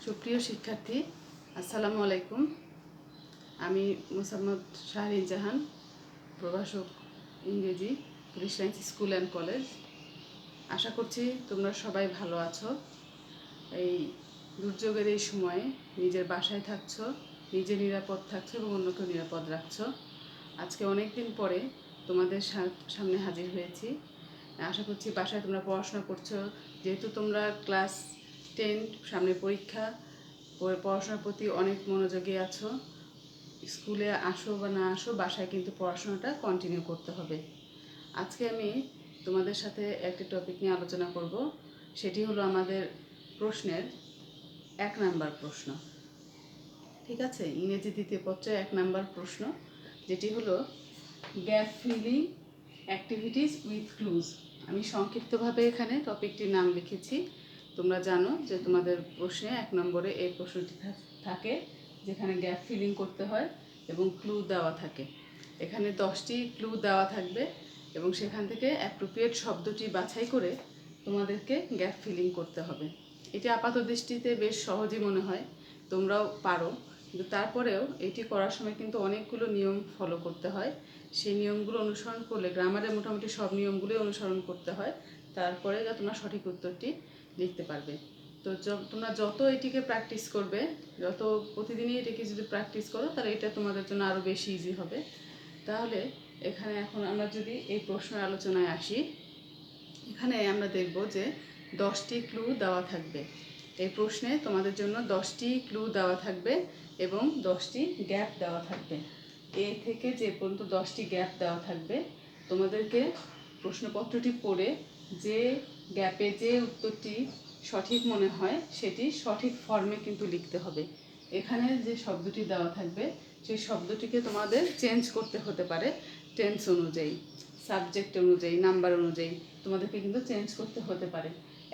সুপ্রিয় শিক্ষার্থী, আসসালামু আলাইকুম। আমি মোসাম্মদ শাহরিন জাহান, প্রভাষক ইংরেজি, police lines school and college. আশা করছি তোমরা সবাই ভালো আছো। এই দুর্যোগের এই সময়ে নিজের বাসায় থাকছো, নিজে নিরাপদ থাকছো এবং অন্যকেও নিরাপদ রাখছো। আজকে অনেক দিন পরে তোমাদের সামনে হাজির হয়েছি। আশা করছি বাসায় তোমরা পড়াশোনা করছো। যেহেতু তোমরা ক্লাস 10 সামনে পরীক্ষা, পড়াশোনার প্রতি অনেক মনোযোগী আছো। স্কুলে আসো বা না আসো, বাসায় কিন্তু পড়াশোনাটা কন্টিনিউ করতে হবে। আজকে আমি তোমাদের সাথে একটি টপিক নিয়ে আলোচনা করব। সেটি হলো আমাদের প্রশ্নের 1 নাম্বার প্রশ্ন। ঠিক আছে, ইংরেজি দ্বিতীয় পত্রে 1 নাম্বার প্রশ্ন, যেটি হলো gap filling activities with clues. আমি সংক্ষিপ্তভাবে এখানে টপিকটির নাম লিখেছি। তোমরা জানো যে তোমাদের প্রশ্নে 1 নম্বরে এই প্রশ্নটি থাকে, যেখানে গ্যাপ ফিলিং করতে হয় এবং ক্লু দেওয়া থাকে। এখানে 10টি ক্লু দেওয়া থাকবে এবং সেখান থেকে অ্যাপ্রোপ্রিয়েট শব্দটি বাছাই করে তোমাদেরকে গ্যাপ ফিলিং করতে হবে। এটি আপাত দৃষ্টিতে বেশ সহজই মনে হয়, তোমরাও পারো, কিন্তু তারপরেও এটি করার সময় কিন্তু অনেকগুলো নিয়ম ফলো করতে হয়। সেই নিয়মগুলো অনুসরণ করলে, গ্রামারের মোটামুটি সব নিয়মগুলোই অনুসরণ করতে হয়, তারপরে তোমরা সঠিক উত্তরটি লিখতে পারবে। তো তোমরা যত এটিকে প্র্যাকটিস করবে, যত প্রতিদিনই এটিকে যদি প্র্যাকটিস করো, তাহলে এটা তোমাদের জন্য আরও বেশি ইজি হবে। তাহলে এখানে এখন আমরা যদি এই প্রশ্নের আলোচনায় আসি, এখানে আমরা দেখব যে 10টি ক্লু দেওয়া থাকবে। এই প্রশ্নে তোমাদের জন্য 10টি ক্লু দেওয়া থাকবে এবং 10টি গ্যাপ দেওয়া থাকবে। এ থেকে যে পর্যন্ত 10টি গ্যাপ দেওয়া থাকবে, তোমাদেরকে প্রশ্নপত্রটি পড়ে যে গ্যাপে যে উত্তরটি সঠিক মনে হয় সেটি সঠিক ফর্মে কিন্তু লিখতে হবে। এখানে যে শব্দটি দেওয়া থাকবে সেই শব্দটিকে তোমাদের চেঞ্জ করতে হতে পারে, টেন্স অনুযায়ী, সাবজেক্ট অনুযায়ী, নাম্বার অনুযায়ী তোমাদেরকে কিন্তু চেঞ্জ করতে হতে পারে।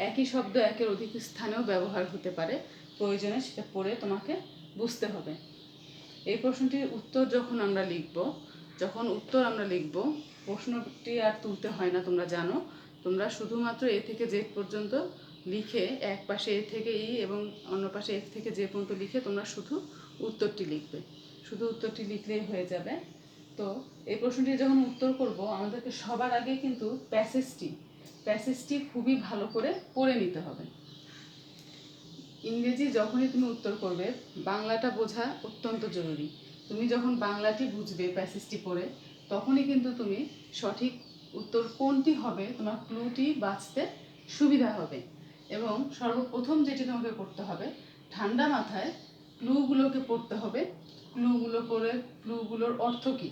একই শব্দ একের অধিক স্থানেও ব্যবহার হতে পারে, প্রয়োজনে সেটা পড়ে তোমাকে বুঝতে হবে। এই প্রশ্নটির উত্তর যখন আমরা লিখব, প্রশ্নটি আর তুলতে হয় না, তোমরা জানো। তোমরা শুধুমাত্র এ থেকে জেড পর্যন্ত লিখে, এক পাশে এ থেকে ই এবং অন্য পাশে এফ থেকে জে পর্যন্ত লিখে তোমরা শুধু উত্তরটি লিখবে। শুধু উত্তরটি লিখলেই হয়ে যাবে। তো এই প্রশ্নটি যখন উত্তর করব, আমাদেরকে সবার আগে কিন্তু প্যাসেজটি খুবই ভালো করে পড়ে নিতে হবে। ইংরেজি যখনই তুমি উত্তর করবে, বাংলাটা বোঝা অত্যন্ত জরুরি। তুমি যখন বাংলাটি বুঝবে প্যাসেজটি পড়ে, তখনই কিন্তু তুমি সঠিক উত্তর কোনটি হবে তোমার ক্লুটি বাছতে সুবিধা হবে। এবং সর্বপ্রথম যেটি তোমাকে করতে হবে, ঠান্ডা মাথায় ক্লুগুলোকে পড়তে হবে। ক্লুগুলোর অর্থ কী,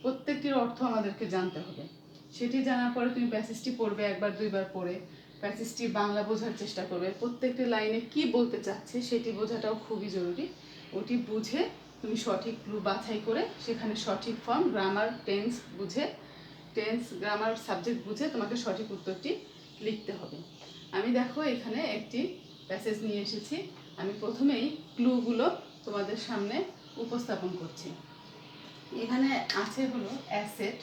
প্রত্যেকটির অর্থ আমাদেরকে জানতে হবে। সেটি জানার পরে তুমি প্যাসেজটি পড়বে, একবার দুইবার পড়ে প্যাসেজটি বাংলা বোঝার চেষ্টা করবে। প্রত্যেকটি লাইনে কি বলতে চাচ্ছে সেটি বোঝাটাও খুবই জরুরি। ওটি বুঝে তুমি সঠিক ক্লু বাছাই করে সেখানে সঠিক ফর্ম, গ্রামার, গ্রামার, সাবজেক্ট বুঝে তোমাকে সঠিক উত্তরটি লিখতে হবে। আমি দেখো এখানে একটি প্যাসেজ নিয়ে এসেছি। আমি প্রথমেই ক্লুগুলো তোমাদের সামনে উপস্থাপন করছি। এখানে আছে হলো asset,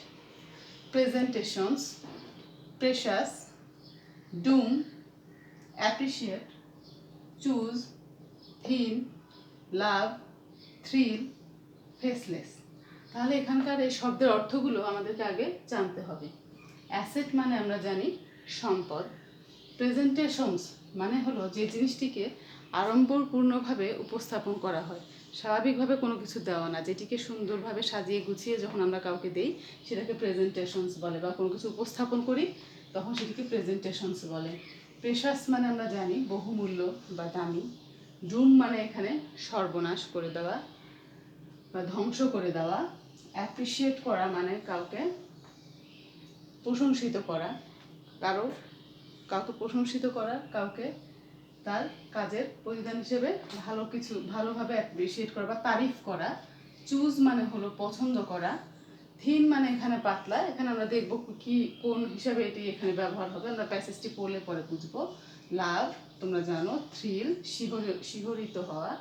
presentations, precious, doom, appreciate, choose, thin, love, thrill, faceless. তাহলে এখানকার এই শব্দের অর্থগুলো আমাদেরকে আগে জানতে হবে। অ্যাসেট মানে আমরা জানি সম্পদ। প্রেজেন্টেশনস মানে হলো যে জিনিসটিকে আড়ম্বরপূর্ণভাবে উপস্থাপন করা হয়, স্বাভাবিকভাবে কোনো কিছু দেওয়া না, যেটিকে সুন্দরভাবে সাজিয়ে গুছিয়ে যখন আমরা কাউকে দেই সেটাকে প্রেজেন্টেশনস বলে, বা কোনো কিছু উপস্থাপন করি তখন সেটিকে প্রেজেন্টেশনস বলে। প্রেশাস মানে আমরা জানি বহুমূল্য বা দামি। ডুম মানে এখানে সর্বনাশ করে দেওয়া বা ধ্বংস করে দেওয়া। অ্যাপ্রিসিয়েট করা মানে কাউকে প্রশংসিত করা, কাউকে প্রশংসিত করা, কাউকে তার কাজের প্রতিদান হিসেবে ভালোভাবে অ্যাপ্রিসিয়েট করা বা তারিফ করা। চুজ মানে হলো পছন্দ করা। থিন মানে এখানে পাতলা। এখানে আমরা দেখব কি কোন হিসাবে এটি এখানে ব্যবহার হবে, আমরা প্যাসেজটি পড়লে পরে বুঝবো। লাভ তোমরা জানো, থ্রিল শিহরিত হওয়া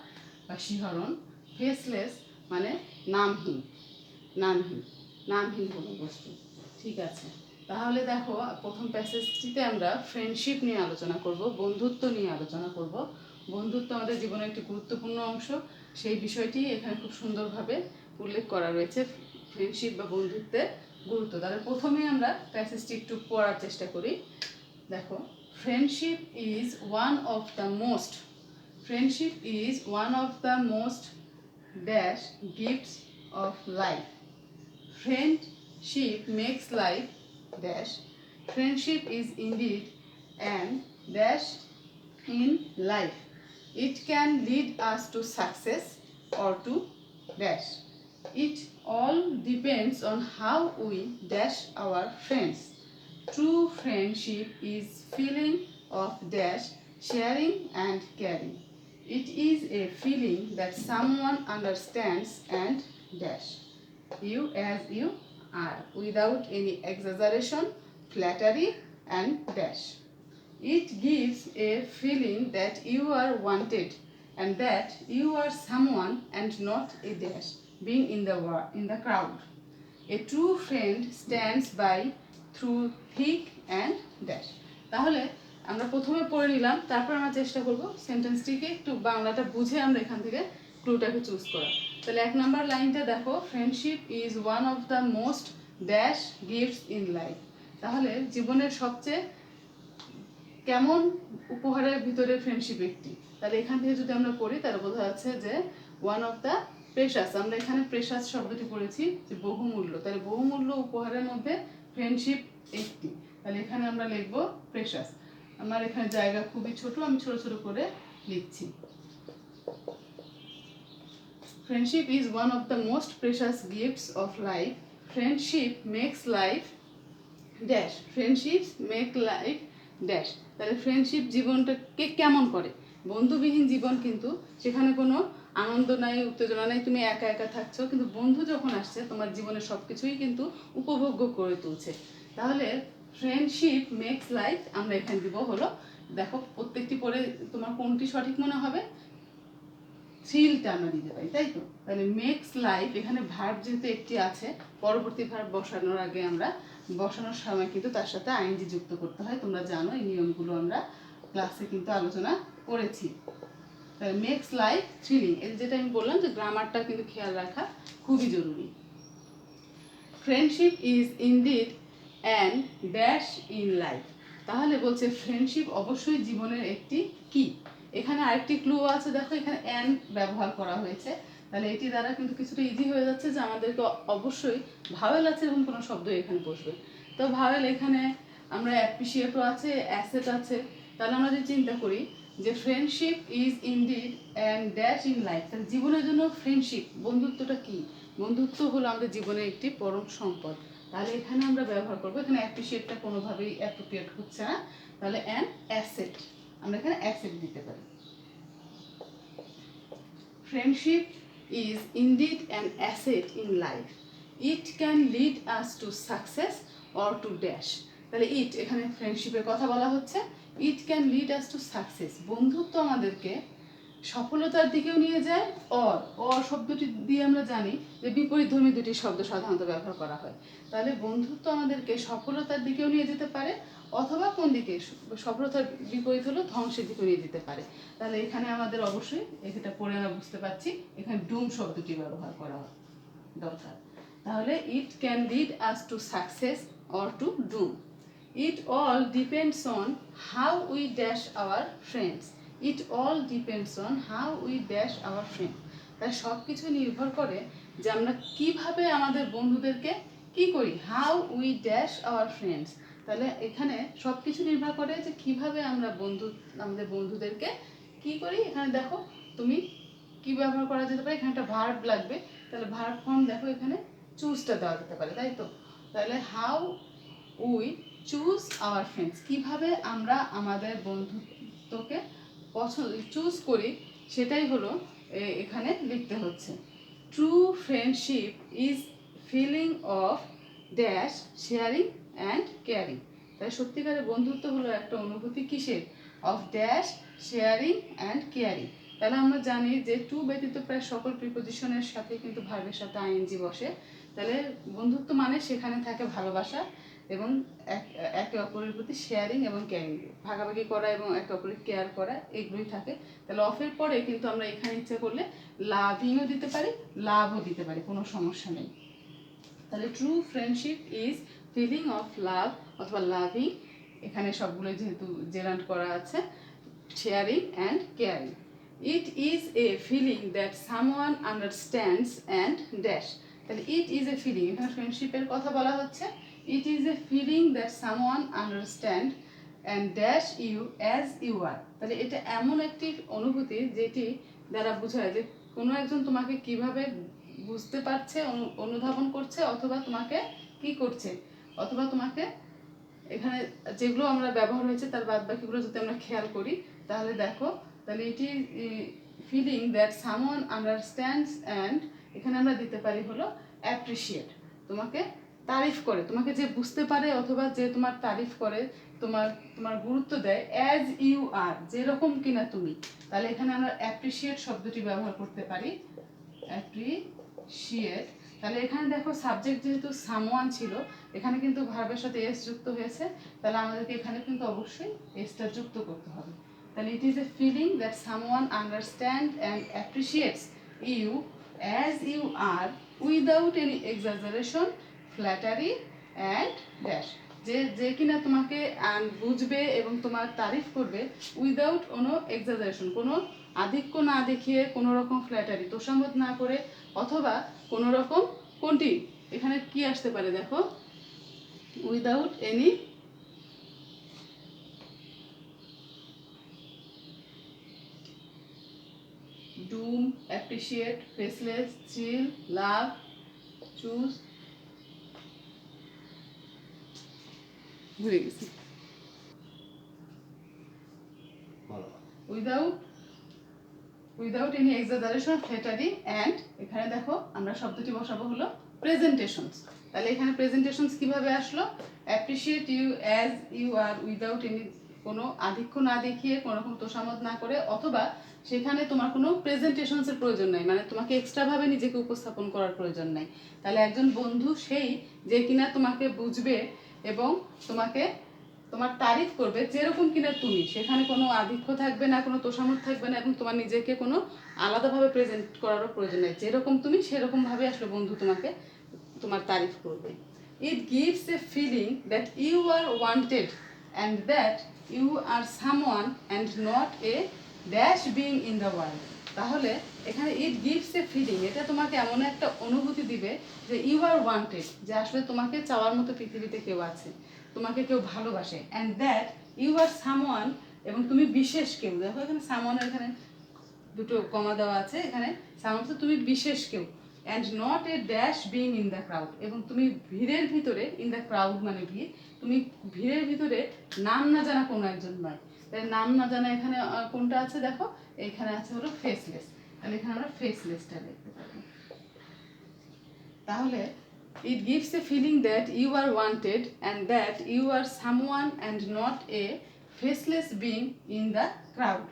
বা শিহরণ। ফেসলেস মানে নামহীন কোনো বস্তু। ঠিক আছে, তাহলে দেখো প্রথম প্যাসেজটিতে আমরা ফ্রেন্ডশিপ নিয়ে আলোচনা করব, বন্ধুত্ব নিয়ে আলোচনা করব। বন্ধুত্ব আমাদের জীবনের একটি গুরুত্বপূর্ণ অংশ, সেই বিষয়টি এখানে খুব সুন্দরভাবে উল্লেখ করা রয়েছে, ফ্রেন্ডশিপ বা বন্ধুত্বের গুরুত্ব। তাহলে প্রথমেই আমরা প্যাসেজটি একটু পড়ার চেষ্টা করি। দেখো, friendship is one of the most dash gifts of life. Friendship makes life dash. Friendship is indeed and dash in life. It can lead us to success or to dash. It all depends on how we dash our friends. True friendship is feeling of dash, sharing and caring. It is a feeling that someone understands and dash you as you are, without any exaggeration, flattery and dash. It gives a feeling that you are wanted and that you are someone and not a dash being in the crowd. A true friend stands by through thick and dash. তাহলে আমরা প্রথমে পড়ে নিলাম, তারপর আমরা চেষ্টা করব সেন্টেন্সটিকে একটু বাংলাটা বুঝে আমরা এখান থেকে ক্লুটাকে চুজ করা। তাহলে 1 নম্বর লাইনটা দেখো, friendship is one of the most dash gifts in life. তাহলে জীবনের সবচেয়ে কেমন উপহারের ভিতরে ফ্রেন্ডশিপ একটি। তাহলে এখান থেকে যদি আমরা পড়ি তাহলে বোঝা যাচ্ছে যে ওয়ান অফ দ্য প্রেশাস, আমরা এখানে প্রেশাস শব্দটি পড়েছি যে বহুমূল্য, তাহলে বহুমূল্য উপহারের মধ্যে ফ্রেন্ডশিপ একটি। তাহলে এখানে আমরা লিখব প্রেশাস। আমার এখানে জায়গা খুবই ছোট, আমি ছোট ছোট করে লিখছি। Friendship is one of the most precious gifts of life. Friendship makes life dash. Friendship make life dash. তাহলে ফ্রেন্ডশিপ জীবনটাকে কেমন করে? বন্ধুবিহীন জীবন কিন্তু সেখানে কোনো আনন্দ নাই, উত্তেজনা নাই, তুমি একা একা থাকছো, কিন্তু বন্ধু যখন আসছে তোমার জীবনে সব কিছুই কিন্তু উপভোগ্য করে তুলছে। তাহলে ফ্রেন্ডশিপ মেক্স লাইফ আমরা এখানে দিব হলো, দেখো প্রত্যেকটি পড়ে তোমার কোনটি সঠিক মনে হবে, থ্রিলটা আমরা দিতে পারি, তাই তো। তাহলে মেক্স লাইফ, এখানে ভার্ব যেহেতু একটি আছে, পরবর্তী ভার্ব বসানোর আগে আমরা বসানোর সময় কিন্তু তার সাথে আইএনজি যুক্ত করতে হয়, তোমরা জানো এই নিয়মগুলো আমরা ক্লাসে কিন্তু আলোচনা করেছি। তাহলে মেক্স লাইফ থ্রিলিং, এই যেটা আমি বললাম যে গ্রামারটা কিন্তু খেয়াল রাখা খুবই জরুরি। Friendship is indeed and dash in life. তাহলে বলছে ফ্রেন্ডশিপ অবশ্যই জীবনের একটি কি। এখানে আরেকটি ক্লু আছে, দেখো এখানে অ্যান ব্যবহার করা হয়েছে। তাহলে এটি দ্বারা কিন্তু কিছুটা ইজি হয়ে যাচ্ছে যে আমাদেরকে অবশ্যই ভাওয়েল আছে এবং কোনো শব্দ এখানে বসবে। তো ভাওয়েল এখানে আমরা অ্যাপ্রিসিয়েটও আছে, অ্যাসেট আছে। তাহলে আমরা যদি চিন্তা করি যে friendship is indeed and dash in life, তাহলে জীবনের জন্য ফ্রেন্ডশিপ, বন্ধুত্বটা কি? বন্ধুত্ব হলো আমাদের জীবনের একটি পরম সম্পদ। তাহলে এখানে আমরা ব্যবহার করবো, এখানে অ্যাপ্রিসিয়েটটা কোনোভাবেই অ্যাপ্রোপ্রিয়েট হচ্ছে না, তাহলে অ্যান অ্যাসেট, আমরা এখানে অ্যাসেট দিতে পারি। Friendship is indeed an asset in life. It can lead us to success or to dash. তাহলে ইট, এখানে ফ্রেন্ডশিপের কথা বলা হচ্ছে, it can lead us to success, বন্ধুত্ব আমাদেরকে সফলতার দিকেও নিয়ে যায়। অর শব্দটি দিয়ে আমরা জানি যে বিপরীতধর্মী দুটি শব্দ সাধারণত ব্যবহার করা হয়। তাহলে বন্ধুত্ব আমাদেরকে সফলতার দিকেও নিয়ে যেতে পারে, অথবা কোন দিকে, সফলতার বিপরীত হলো ধ্বংসের দিকেও নিয়ে যেতে পারে। তাহলে এখানে আমাদের অবশ্যই এটা পড়ে আমরা বুঝতে পারছি এখানে ডুম শব্দটি ব্যবহার করা দরকার। তাহলে it can lead us to success or to doom. It all depends on how we dash our friends. It all depends on how we dash our friend. তাই সব কিছু নির্ভর করে যে আমরা কিভাবে আমাদের বন্ধুদেরকে কি করি, how we dash our friends. তাহলে এখানে সব কিছু নির্ভর করে যে কিভাবে আমরা আমাদের বন্ধুদেরকে কি করি। এখানে দেখো তুমি কি ব্যবহার করা যেতে পারে, এখানে একটা ভার্ব লাগবে, তাহলে ভার্ব ফর্ম দেখো এখানে চুজটা দেওয়া যেতে পারে, তাই তো। তাহলে how we choose our friends, কিভাবে আমরা আমাদের বন্ধুত্বকে চুজ করি, সেটাই হলো এখানে লিখতে হচ্ছে। True friendship is feeling of dash sharing and caring. তাই সত্যিকারের বন্ধুত্ব হলো একটা অনুভূতি কিসের, of dash sharing and caring. তাহলে আমরা জানি যে টু ব্যতীত প্রায় সকল প্রিপোজিশনের সাথে কিন্তু ভার্বের সাথে আইএনজি বসে। তাহলে বন্ধুত্ব মানে সেখানে থাকে ভালোবাসা, এবং একে অপরের প্রতি শেয়ারিং এবং কেয়ারিং, ভাগাভাগি করা এবং একে অপরের কেয়ার করা, এগুলোই থাকে। তাহলে অফের পরে কিন্তু আমরা এখানে ইচ্ছা করলে লাভিংও দিতে পারি, লাভও দিতে পারি, কোনো সমস্যা নেই। তাহলে true friendship is feeling of love অথবা লাভিং, এখানে সবগুলো যেহেতু জেরান্ট করা আছে, sharing and caring. It is a feeling that someone understands and dash. তাহলে ইট ইজ এ ফিলিং, এখানে ফ্রেন্ডশিপের কথা বলা হচ্ছে। It is a feeling that someone understand and dash you as you are. তাহলে এটা এমন একটি অনুভূতি যেটি দ্বারা বোঝায় যে কোনো একজন তোমাকে কিভাবে বুঝতে পারছে, অনুধাবন করছে, অথবা তোমাকে কি করছে, অথবা তোমাকে এখানে যেগুলো আমরা ব্যবহার হয়েছে তার বাদ বাকিগুলো যদি আমরা খেয়াল করি তাহলে দেখো, তাহলে এটি feeling that someone understands and, এখানে আমরা দিতে পারি হলো অ্যাপ্রিসিয়েট, তোমাকে তারিফ করে, তোমাকে যে বুঝতে পারে অথবা যে তোমার তারিফ করে, তোমার তোমার গুরুত্ব দেয় অ্যাজ ইউ আর, যেরকম কিনা তুমি। তাহলে এখানে আমরা অ্যাপ্রিসিয়েট শব্দটি ব্যবহার করতে পারি, অ্যাপ্রিসিয়েট। তাহলে এখানে দেখো সাবজেক্ট যেহেতু সামওয়ান ছিল, এখানে কিন্তু ভার্বের সাথে এস যুক্ত হয়েছে, তাহলে আমাদেরকে এখানে কিন্তু অবশ্যই এসটা যুক্ত করতে হবে। তাহলে it is a feeling that someone understand and appreciates you as you are without any exaggeration, flattery and dash. যে কিনা তোমাকে বুঝবে এবং তোমার তারিফ করবে উইদাউট কোনো এক্সাজারেশন, কোনো আধিক্য না দেখিয়ে, কোনো রকম ফ্ল্যাটারি তোষামোদ না করে, অথবা কোনো রকম, কোনটি এখানে কি আসতে পারে দেখো, উইদাউট এনি ডুম, অ্যাপ্রিসিয়েট, ফেসলেস, চিল, লাভ, চুজ, ভুলে গেছি, without any exaggeration, flattery and, এখানে দেখো আমরা শব্দটি বসাবো হলো প্রেজেন্টেশনস। তাহলে এখানে প্রেজেন্টেশনস কিভাবে আসলো, appreciate you as you are without any, কোনো আধিক্য না দেখিয়ে, কোনো রকম তোষামোদ না করে, অথবা সেখানে তোমার কোনো প্রেজেন্টেশনসের প্রয়োজন নাই, মানে তোমাকে এক্সট্রাভাবে নিজেকে উপস্থাপন করার প্রয়োজন নাই। তাহলে একজন বন্ধু সেই যে কিনা তোমাকে বুঝবে এবং তোমাকে তোমার তারিফ করবে যেরকম কিনা তুমি, সেখানে কোনো আধিক্য থাকবে না, কোনো তোষামোদ থাকবে না, এবং তোমার নিজেকে কোনো আলাদাভাবে প্রেজেন্ট করারও প্রয়োজন নেই, যেরকম তুমি সেরকমভাবে আসলে বন্ধু তোমাকে তোমার তারিফ করবে। It gives a feeling that you are wanted and that you are someone and not a dash being in the world. তাহলে এখানে ইট গিভস এ ফিলিং, এটা তোমাকে এমন একটা অনুভূতি দিবে যে ইউ আর ওয়ান্টেড, যে আসলে তোমাকে চাওয়ার মতো পৃথিবীতে কেউ আছে, তোমাকে কেউ ভালোবাসে, and that you are someone, এবং তুমি বিশেষ কেউ। দেখো এখানে সামওয়ানের এখানে দুটো কমা দেওয়া আছে, এখানে সামওয়ান তুমি বিশেষ কেউ, and not a dash being in the crowd, এবং তুমি ভিড়ের ভিতরে, ইন দ্য ক্রাউড মানে ভিড়, তুমি ভিড়ের ভিতরে নাম না জানা কোনো একজন নয়। তাই নাম না জানা এখানে কোনটা আছে দেখো, এখানে আছে হলো ফেসলেস, তাহলে এখানে আমরা ফেসলেসটা দেখতে পাবো। তাহলে it gives a feeling that you are wanted and that you are someone and not a faceless being in the crowd.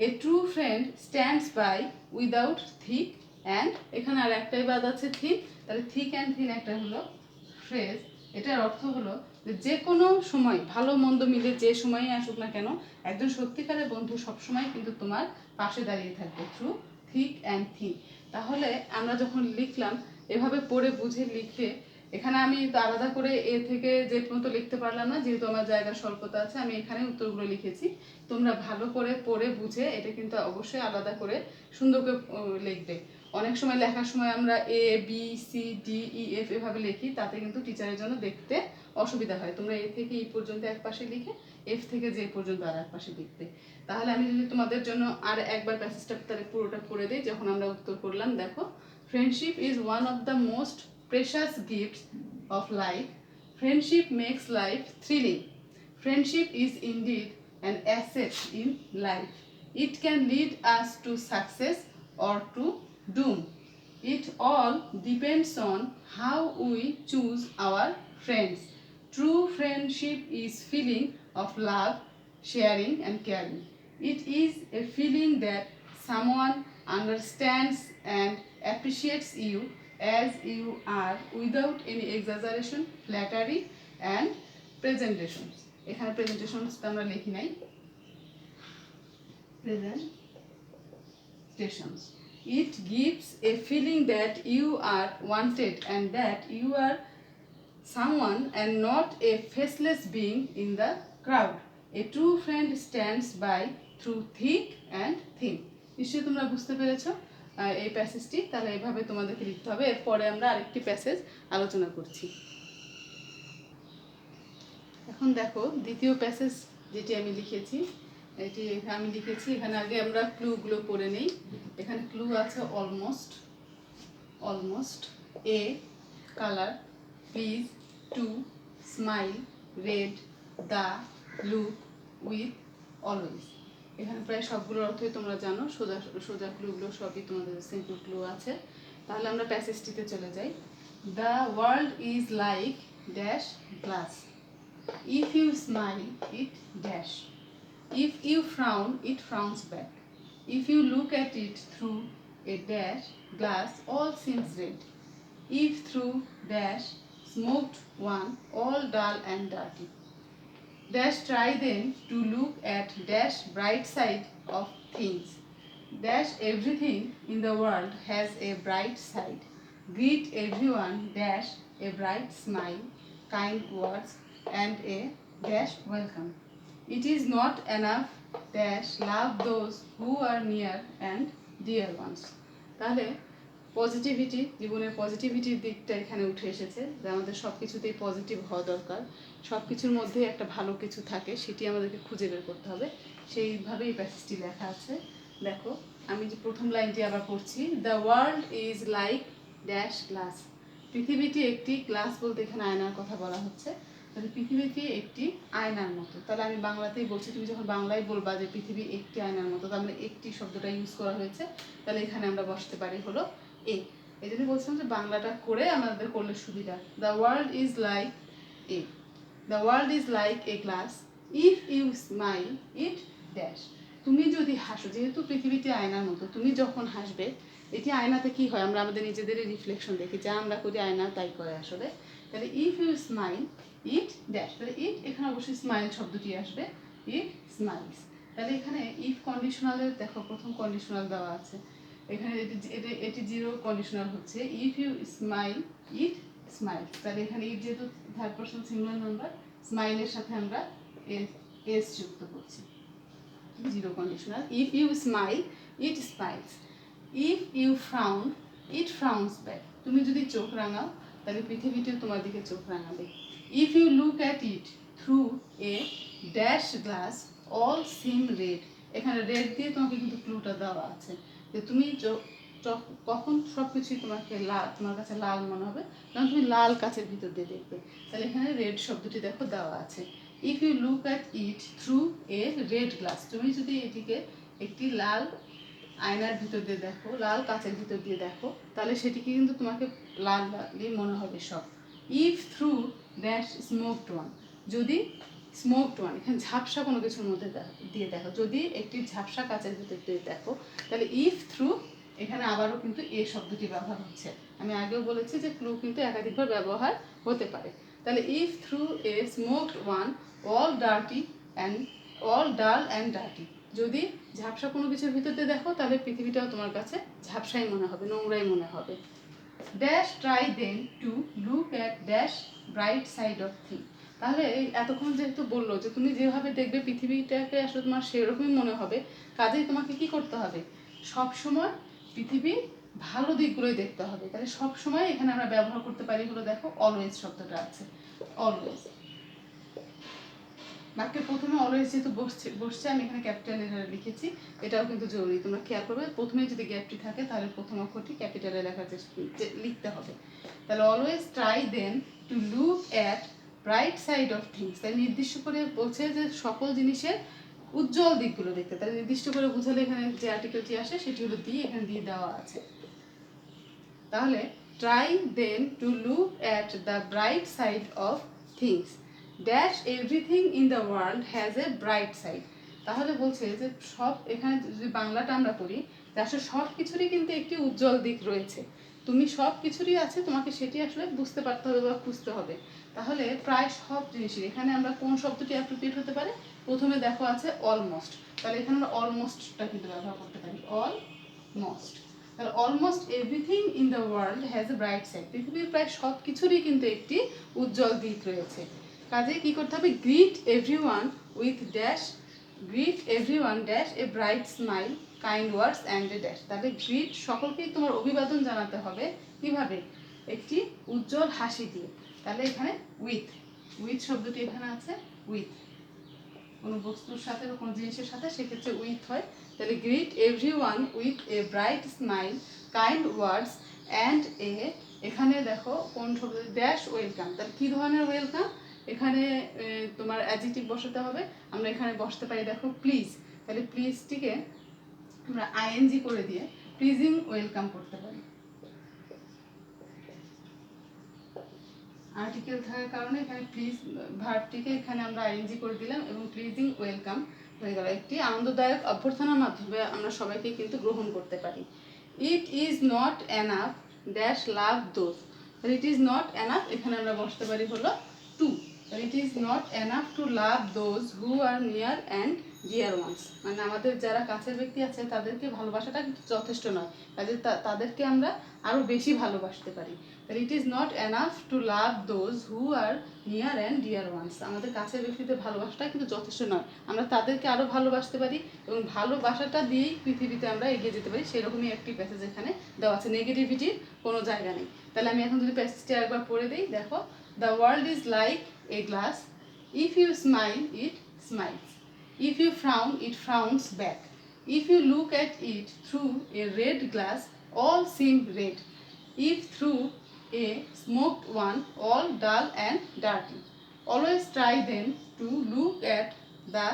A true friend stands by without thick and, এখানে আর একটাই বাদ আছে thick, তাহলে thick and thin একটা হলো phrase. এটার অর্থ হলো যে কোনো সময়, ভালো মন্দ মিলে যে সময়ই আসুক না কেন, একজন সত্যিকারের বন্ধু সবসময় কিন্তু তোমার পাশে দাঁড়িয়ে থাকবে, থ্রু থিক অ্যান্ড থিন। তাহলে আমরা যখন লিখলাম এভাবে পড়ে বুঝে লিখে, এখানে আমি তো আলাদা করে এ থেকে জেড মতো লিখতে পারলাম না, যেহেতু আমার জায়গার স্বল্পতা আছে, আমি এখানে উত্তরগুলো লিখেছি। তোমরা ভালো করে পড়ে বুঝে এটা কিন্তু অবশ্যই আলাদা করে সুন্দর করে লিখবে। অনেক সময় লেখার সময় আমরা A B C D E F এভাবে লিখি, তাতে কিন্তু টিচারের জন্য দেখতে অসুবিধা হয়। তোমরা এ থেকে ই পর্যন্ত এক পাশে লিখে এফ থেকে জে পর্যন্ত আর এক পাশে লিখবে। তাহলে আমি যদি তোমাদের জন্য আর একবার প্যাসেজটা তাহলে পুরোটা পড়ে দিই, যখন আমরা উত্তর করলাম। দেখো, friendship is one of the most precious gifts of life. Friendship makes life thrilling. Friendship is indeed an asset in life. It can lead us to success or to doom. It all depends on how we choose our friends. True friendship is feeling of love, sharing and caring. It is a feeling that someone understands and appreciates you as you are without any exaggeration, flattery and presentations. এখানে প্রেজেন্টেশনসটা আমরা লিখি নাই, presentations. It gives a feeling that you are wanted and that you are someone and not a faceless being in the crowd. A true friend stands by through thick and thin. নিশ্চয়ই তোমরা বুঝতে পেরেছো এই প্যাসেজটি। তাহলে এইভাবে তোমাদেরকে লিখতে হবে। এরপরে আমরা আরেকটি প্যাসেজ আলোচনা করছি। এখন দেখো দ্বিতীয় প্যাসেজ যেটি আমি লিখেছি, এটি আমি লিখেছি। এখানে আগে আমরা ক্লুগুলো পড়ে নেই। এখানে ক্লু আছে almost, a colour, please, to, smile, red, the, look, with, always. এখানে প্রায় সবগুলোর অর্থই তোমরা জানো। সোজা সোজা ক্লুগুলো সবই তোমাদের সিম্পল ক্লু আছে। তাহলে আমরা প্যাসেজটিতে চলে যাই। The world is like dash glass, if you smile it dash, if you frown it frowns back, if you look at it through a dash glass all seems red, if through dash smoked one all dull and dirty, dash try then to look at dash bright side of things, dash everything in the world has a bright side, greet everyone dash a bright smile, kind words and a dash welcome, it is not enough dash love those who are near and dear ones. তাহলে positivity, জীবনের পজিটিভিটির দিকটা এখানে উঠে এসেছে যে আমাদের সব কিছুতেই পজিটিভ হওয়া দরকার। সব কিছুর মধ্যে একটা ভালো কিছু থাকে, সেটি আমাদেরকে খুঁজে বের করতে হবে। সেইভাবেই এই প্যাসেজটি লেখা আছে। দেখো আমি যে প্রথম লাইনটি আবার পড়ছি, the world is like dash glass. পৃথিবীটি একটি, গ্লাস বলতে এখানে আয়নার কথা বলা হচ্ছে। তাহলে পৃথিবীটি একটি আয়নার মতো। তাহলে আমি বাংলাতেই বলছি, তুমি যখন বাংলায় বলবা যে পৃথিবী একটি আয়নার মতো, তার মানে একটি শব্দটা ইউজ করা হয়েছে। তাহলে এখানে আমরা বসতে পারি হলো এ। এই জন্য বলছিলাম যে বাংলাটা করে আমাদের করলে সুবিধা। The world is like a, the world is like a glass, if you smile it dash. তুমি যদি হাসো, যেহেতু পৃথিবীটি আয়নার মতো, তুমি যখন হাসবে, এটি আয়নাতে কি হয়, আমরা আমাদের নিজেদেরই রিফ্লেকশন দেখি, যা আমরা করি আয়না তাই করে আসলে। তাহলে if you smile it dash, তাহলে ইট এখানে অবশ্যই স্মাইল শব্দটি আসবে, ইট স্মাইলস। তাহলে এখানে ইফ কন্ডিশনালের দেখো প্রথম কন্ডিশনাল দেওয়া আছে। এখানে এটি জিরো কন্ডিশনাল হচ্ছে, if you smile it smile. তাহলে এখানে ইট যেহেতু থার্ড পারসন সিঙ্গুলার নাম্বার, স্মাইলের সাথে আমরা এস যুক্ত করছি, zero conditional. If you smile it smiles, if you frown it frowns back. তুমি যদি চোখ রাঙাও তাহলে পৃথিবীটিও তোমার দিকে চোখ রাঙাবে। If you look at it through a dash glass all seem red. এখানে রেড দিয়ে তোমাকে কিন্তু ক্লুটা দেওয়া আছে যে তুমি কখন সব কিছুই তোমাকে লাল, তোমার কাছে লাল মনে হবে কারণ তুমি লাল কাচের ভিতর দিয়ে দেখবে। তাহলে এখানে রেড শব্দটি দেখো দেওয়া আছে। If you look at it through a red glass, তুমি যদি এটিকে একটি লাল আয়নার ভিতর দিয়ে দেখো, লাল কাচের ভিতর দিয়ে দেখো, তাহলে সেটিকে কিন্তু তোমাকে লাল লালই মনে হবে সব। If through dash smoked one, যদি স্মোকড ওয়ান, এখানে ঝাপসা কোনো কিছুর মধ্যে দিয়ে দেখো, যদি একটি ঝাপসা কাচের ভিতর দিয়ে দেখো, তাহলে ইফ থ্রু এখানে আবারও কিন্তু এ শব্দটি ব্যবহার হচ্ছে। আমি আগেও বলেছি যে ক্লু কিন্তু একাধিকবার ব্যবহার হতে পারে। তাহলে if through a smoked one all dirty and all ডাল অ্যান্ড ডার্টি, যদি ঝাপসা কোনো কিছুর ভিতরে দেখো তাহলে পৃথিবীটাও তোমার কাছে ঝাপসাই মনে হবে, নোংরাই মনে হবে। Dash try then to look at dash bright side of thing. তাহলে এতক্ষণ যেহেতু বললো যে তুমি যেভাবে দেখবে পৃথিবীটাকে আসলে তোমার সেরকমই মনে হবে, কাজেই তোমাকে কি করতে হবে, সবসময় পৃথিবীর ভালো দিকগুলোই দেখতে হবে। তাহলে সবসময় এখানে আমরা ব্যবহার করতে পারি হলো, দেখো অলওয়েজ শব্দটা আছে, অলওয়েজ। বাক্যের প্রথমে অলওয়েজ যেহেতু বসছে আমি এখানে ক্যাপিটাল লেটারে লিখেছি, এটাও কিন্তু জরুরি, তোমরা খেয়াল করবে প্রথমে যদি গ্যাপটি থাকে তাহলে প্রথম অক্ষরটি ক্যাপিটালে লেখার লিখতে হবে। তাহলে always try then to look at bright side of things, তাই নির্দিষ্ট করে বলছে যে সকল জিনিসের উজ্জ্বল দিকগুলো দেখতে। তাহলে নির্দিষ্ট করে বুঝালে এখানে যে আর্টিকেলটি আসে সেটি হলো দিয়ে, এখানে দিয়ে দেওয়া আছে। তাহলে try then to look at the bright side of things, dash everything in the world has a bright side. তাহলে বলছে যে সব, এখানে যদি বাংলাটা আমরা করি যে আসলে সব কিছুরই কিন্তু একটি উজ্জ্বল দিক রয়েছে, তুমি সব কিছুরই আছে, তোমাকে সেটি আসলে বুঝতে পারতে হবে বা খুঁজতে হবে। তাহলে প্রায় সব জিনিসই এখানে আমরা কোন শব্দটি অ্যাপ্রোপ্রিয়েট হতে পারে, প্রথমে দেখো আছে অলমোস্ট, তাহলে এখানে আমরা অলমোস্টটা কিন্তু ব্যবহার করতে পারি, অলমোস্ট। তাহলে almost everything in the world has a bright side, পৃথিবীর প্রায় সব কিছুরই কিন্তু একটি উজ্জ্বল দিক রয়েছে। কাজে কি করতে হবে, greet everyone with dash, greet everyone dash a bright smile, kind words and a dash. তাহলে গ্রিট, সকলকেই তোমার অভিবাদন জানাতে হবে কিভাবে, একটি উজ্জ্বল হাসি দিয়ে। তাহলে এখানে উইথ, উইথ শব্দটি এখানে আছে, উইথ কোনো বস্তুর সাথে বা কোনো জিনিসের সাথে, সেক্ষেত্রে উইথ হয়। তাহলে greet everyone with a bright smile, kind words and a, এখানে দেখো কোন শব্দ, ড্যাশ ওয়েলকাম। তাহলে কী ধরনের ওয়েলকাম, এখানে তোমার অ্যাডজেক্টিভ বসাতে হবে। আমরা এখানে বসতে পারি দেখো প্লিজ, তাহলে প্লিজটিকে আমরা আইএনজি করে দিয়ে প্লিজিং ওয়েলকাম করতে পারি। আর্টিকেল থাকার কারণে এখানে প্লিজ ভার্বটিকে এখানে আমরা আইএনজি করে দিলাম এবং প্লিজিং ওয়েলকাম হয়ে গেল। একটি আনন্দদায়ক অভ্যর্থনার মাধ্যমে আমরা সবাইকে কিন্তু গ্রহণ করতে পারি। It is not enough dash love those, it is not enough, এখানে আমরা বসতে পারি হলো to, it is not enough to love those who are near and dear ones, মানে আমাদের যারা কাছের ব্যক্তি আছে তাদেরকে ভালোবাসাটা কিন্তু যথেষ্ট নয়, কাজে তাদেরকে আমরা আরও বেশি ভালোবাসতে পারি। তাহলে it is not enough to love those who are near and dear ones, আমাদের কাছের ব্যক্তিদের ভালোবাসাটা কিন্তু যথেষ্ট নয়, আমরা তাদেরকে আরও ভালোবাসতে পারি এবং ভালোবাসাটা দিয়েই পৃথিবীতে আমরা এগিয়ে যেতে পারি। সেরকমই একটি প্যাসেজ এখানে দেওয়া আছে, নেগেটিভিটির কোনো জায়গা নেই। তাহলে আমি এখন যদি প্যাসেজটি একবার পড়ে দিই, দেখো, the world is like a glass, if you smile it smiles, if you frown it frowns back, if you look at it through a red glass all seem red, if through a smoked one all dull and dirty. Always try then to look at the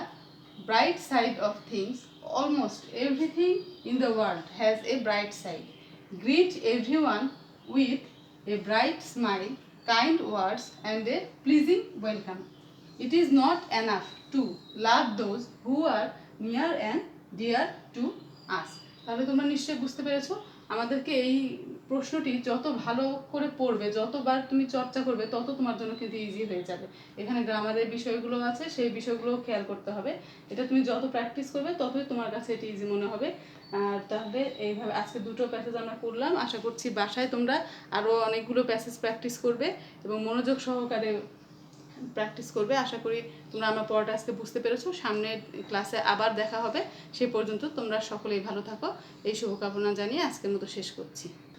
bright side of things, almost everything in the world has a bright side. Greet everyone with a bright smile, kind words and a pleasing welcome. It is not enough to love those who are near and dear to us. তাহলে তোমরা নিশ্চয়ই বুঝতে পেরেছো, আমাদেরকে এই প্রশ্নটি যত ভালো করে পড়বে, যতবার তুমি চর্চা করবে, তত তোমার জন্য কিন্তু ইজি হয়ে যাবে। এখানে গ্রামারের বিষয়গুলো আছে, সেই বিষয়গুলো খেয়াল করতে হবে। এটা তুমি যত প্র্যাকটিস করবে ততই তোমার কাছে এটি ইজি মনে হবে। আর তাহলে এইভাবে আজকে দুটো প্যাসেজ আমরা করলাম, আশা করছি বাসায় তোমরা আরও অনেকগুলো প্যাসেজ প্র্যাকটিস করবে এবং মনোযোগ সহকারে প্র্যাকটিস করবে। আশা করি তোমরা আমার পড়াটা আজকে বুঝতে পেরেছো। সামনের ক্লাসে আবার দেখা হবে, সে পর্যন্ত তোমরা সকলেই ভালো থাকো, এই শুভকামনা জানিয়ে আজকের মতো শেষ করছি।